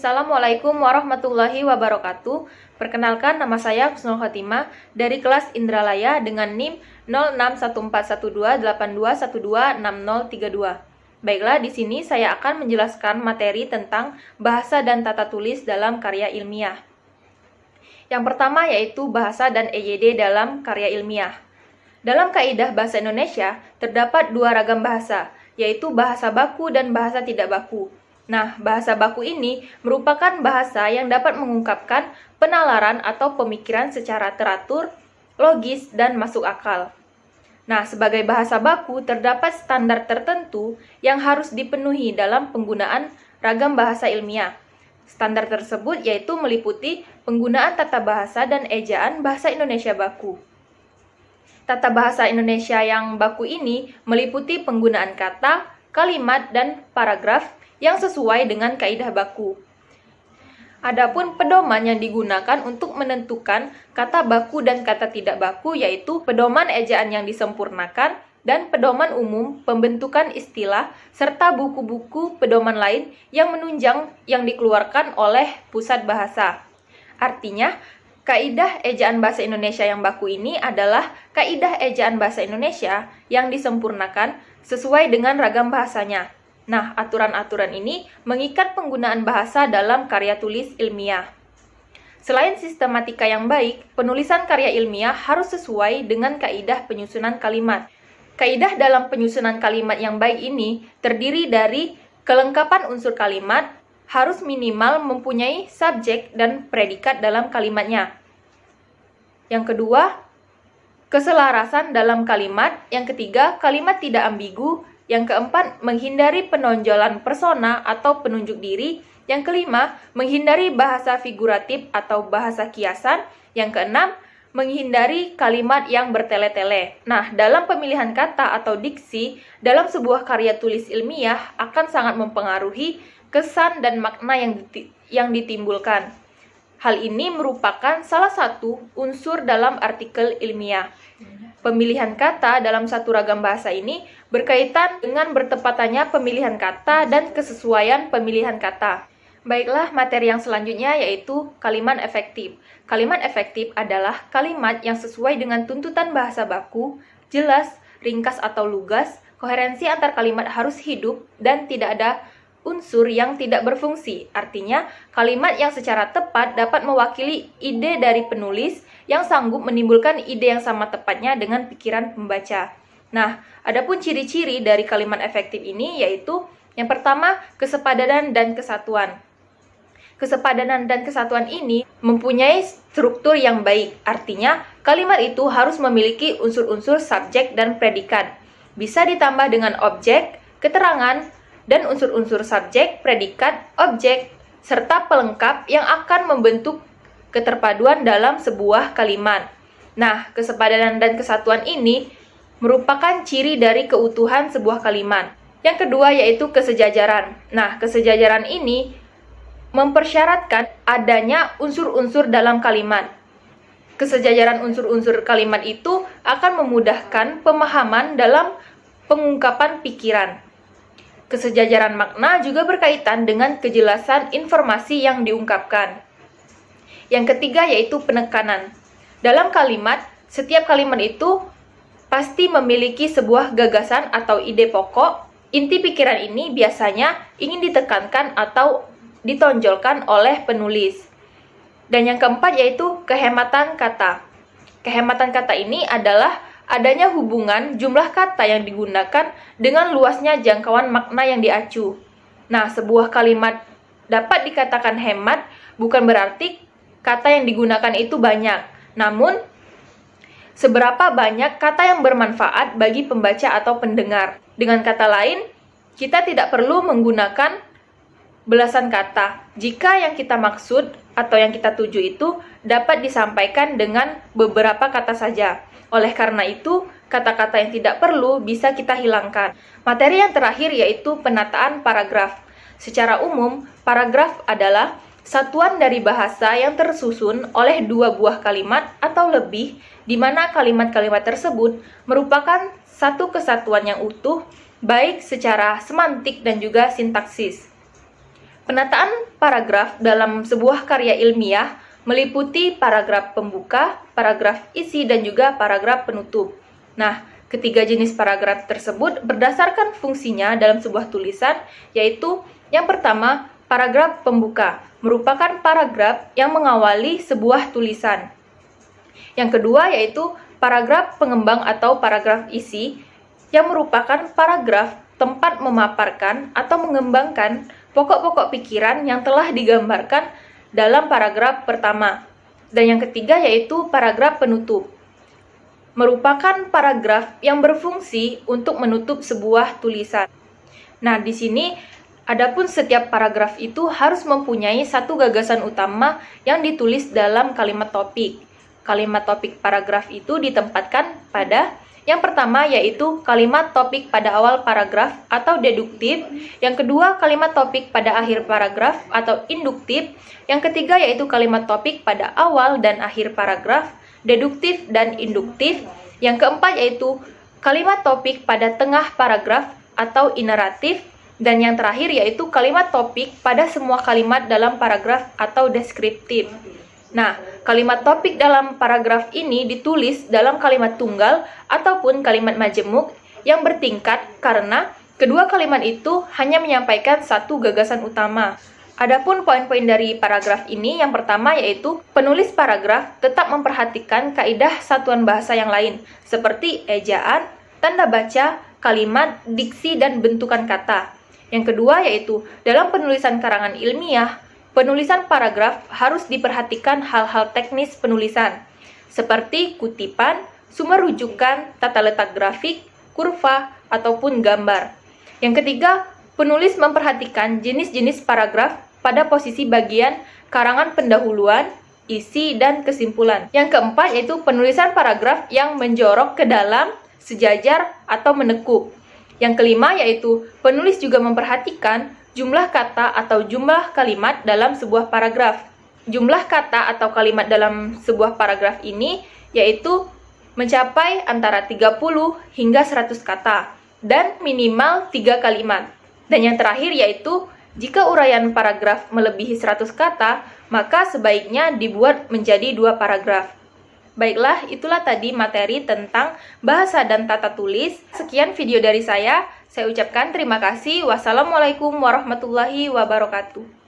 Assalamualaikum warahmatullahi wabarakatuh. Perkenalkan, nama saya Husnul Khotimah dari kelas Indralaya dengan NIM 06141282126032. Baiklah, di sini saya akan menjelaskan materi tentang bahasa dan tata tulis dalam karya ilmiah. Yang pertama yaitu bahasa dan EYD dalam karya ilmiah. Dalam kaidah bahasa Indonesia, terdapat dua ragam bahasa, yaitu bahasa baku dan bahasa tidak baku. Nah, bahasa baku ini merupakan bahasa yang dapat mengungkapkan penalaran atau pemikiran secara teratur, logis, dan masuk akal. Nah, sebagai bahasa baku, terdapat standar tertentu yang harus dipenuhi dalam penggunaan ragam bahasa ilmiah. Standar tersebut yaitu meliputi penggunaan tata bahasa dan ejaan bahasa Indonesia baku. Tata bahasa Indonesia yang baku ini meliputi penggunaan kata, kalimat, dan paragraf yang sesuai dengan kaidah baku. Adapun pedoman yang digunakan untuk menentukan kata baku dan kata tidak baku yaitu pedoman ejaan yang disempurnakan dan pedoman umum pembentukan istilah serta buku-buku pedoman lain yang menunjang yang dikeluarkan oleh pusat bahasa. Artinya, kaidah ejaan bahasa Indonesia yang baku ini adalah kaidah ejaan bahasa Indonesia yang disempurnakan sesuai dengan ragam bahasanya. Nah, aturan-aturan ini mengikat penggunaan bahasa dalam karya tulis ilmiah. Selain sistematika yang baik, penulisan karya ilmiah harus sesuai dengan kaidah penyusunan kalimat. Kaidah dalam penyusunan kalimat yang baik ini terdiri dari kelengkapan unsur kalimat, harus minimal mempunyai subjek dan predikat dalam kalimatnya. Yang kedua, keselarasan dalam kalimat. Yang ketiga, kalimat tidak ambigu. Yang keempat, menghindari penonjolan persona atau penunjuk diri. Yang kelima, menghindari bahasa figuratif atau bahasa kiasan. Yang keenam, menghindari kalimat yang bertele-tele. Nah, dalam pemilihan kata atau diksi, dalam sebuah karya tulis ilmiah akan sangat mempengaruhi kesan dan makna yang ditimbulkan. Hal ini merupakan salah satu unsur dalam artikel ilmiah. Pemilihan kata dalam satu ragam bahasa ini berkaitan dengan bertepatannya pemilihan kata dan kesesuaian pemilihan kata. Baiklah, materi yang selanjutnya yaitu kalimat efektif. Kalimat efektif adalah kalimat yang sesuai dengan tuntutan bahasa baku, jelas, ringkas atau lugas, koherensi antar kalimat harus hidup, dan tidak ada unsur yang tidak berfungsi. Artinya, kalimat yang secara tepat dapat mewakili ide dari penulis yang sanggup menimbulkan ide yang sama tepatnya dengan pikiran pembaca. Nah, adapun ciri-ciri dari kalimat efektif ini yaitu yang pertama, kesepadanan dan kesatuan. Kesepadanan dan kesatuan ini mempunyai struktur yang baik. Artinya, kalimat itu harus memiliki unsur-unsur subjek dan predikat. Bisa ditambah dengan objek, keterangan, dan unsur-unsur subjek, predikat, objek, serta pelengkap yang akan membentuk keterpaduan dalam sebuah kalimat. Nah, kesepadanan dan kesatuan ini merupakan ciri dari keutuhan sebuah kalimat. Yang kedua yaitu kesejajaran. Nah, kesejajaran ini mempersyaratkan adanya unsur-unsur dalam kalimat. Kesejajaran unsur-unsur kalimat itu akan memudahkan pemahaman dalam pengungkapan pikiran. Kesejajaran makna juga berkaitan dengan kejelasan informasi yang diungkapkan. Yang ketiga yaitu penekanan. Dalam kalimat, setiap kalimat itu pasti memiliki sebuah gagasan atau ide pokok. Inti pikiran ini biasanya ingin ditekankan atau ditonjolkan oleh penulis. Dan yang keempat yaitu kehematan kata. Kehematan kata ini adalah adanya hubungan jumlah kata yang digunakan dengan luasnya jangkauan makna yang diacu. Nah, sebuah kalimat dapat dikatakan hemat bukan berarti kata yang digunakan itu banyak. Namun, seberapa banyak kata yang bermanfaat bagi pembaca atau pendengar. Dengan kata lain, kita tidak perlu menggunakan belasan kata jika yang kita maksud atau yang kita tuju itu dapat disampaikan dengan beberapa kata saja. Oleh karena itu, kata-kata yang tidak perlu bisa kita hilangkan. Materi yang terakhir yaitu penataan paragraf. Secara umum, paragraf adalah satuan dari bahasa yang tersusun oleh dua buah kalimat atau lebih, di mana kalimat-kalimat tersebut merupakan satu kesatuan yang utuh, baik secara semantik dan juga sintaksis. Penataan paragraf dalam sebuah karya ilmiah meliputi paragraf pembuka, paragraf isi, dan juga paragraf penutup. Nah, ketiga jenis paragraf tersebut berdasarkan fungsinya dalam sebuah tulisan, yaitu yang pertama, paragraf pembuka, merupakan paragraf yang mengawali sebuah tulisan. Yang kedua yaitu paragraf pengembang atau paragraf isi, yang merupakan paragraf tempat memaparkan atau mengembangkan pokok-pokok pikiran yang telah digambarkan dalam paragraf pertama. Dan yang ketiga yaitu paragraf penutup, merupakan paragraf yang berfungsi untuk menutup sebuah tulisan. Nah, di sini adapun setiap paragraf itu harus mempunyai satu gagasan utama yang ditulis dalam kalimat topik. Kalimat topik paragraf itu ditempatkan pada yang pertama yaitu kalimat topik pada awal paragraf atau deduktif, yang kedua kalimat topik pada akhir paragraf atau induktif, yang ketiga yaitu kalimat topik pada awal dan akhir paragraf, deduktif dan induktif, yang keempat yaitu kalimat topik pada tengah paragraf atau ineratif, dan yang terakhir yaitu kalimat topik pada semua kalimat dalam paragraf atau deskriptif. Nah, kalimat topik dalam paragraf ini ditulis dalam kalimat tunggal ataupun kalimat majemuk yang bertingkat karena kedua kalimat itu hanya menyampaikan satu gagasan utama. Adapun poin-poin dari paragraf ini yang pertama yaitu penulis paragraf tetap memperhatikan kaidah satuan bahasa yang lain seperti ejaan, tanda baca, kalimat, diksi, dan bentukan kata. Yang kedua yaitu dalam penulisan karangan ilmiah, penulisan paragraf harus diperhatikan hal-hal teknis penulisan, seperti kutipan, sumber rujukan, tata letak grafik, kurva, ataupun gambar. Yang ketiga, penulis memperhatikan jenis-jenis paragraf pada posisi bagian karangan pendahuluan, isi, dan kesimpulan. Yang keempat yaitu penulisan paragraf yang menjorok ke dalam, sejajar, atau menekuk. Yang kelima yaitu penulis juga memperhatikan jumlah kata atau jumlah kalimat dalam sebuah paragraf. Jumlah kata atau kalimat dalam sebuah paragraf ini yaitu mencapai antara 30 hingga 100 kata dan minimal 3 kalimat. Dan yang terakhir yaitu jika uraian paragraf melebihi 100 kata, maka sebaiknya dibuat menjadi 2 paragraf. Baiklah, itulah tadi materi tentang bahasa dan tata tulis. Sekian video dari saya. Saya ucapkan terima kasih. Wassalamualaikum warahmatullahi wabarakatuh.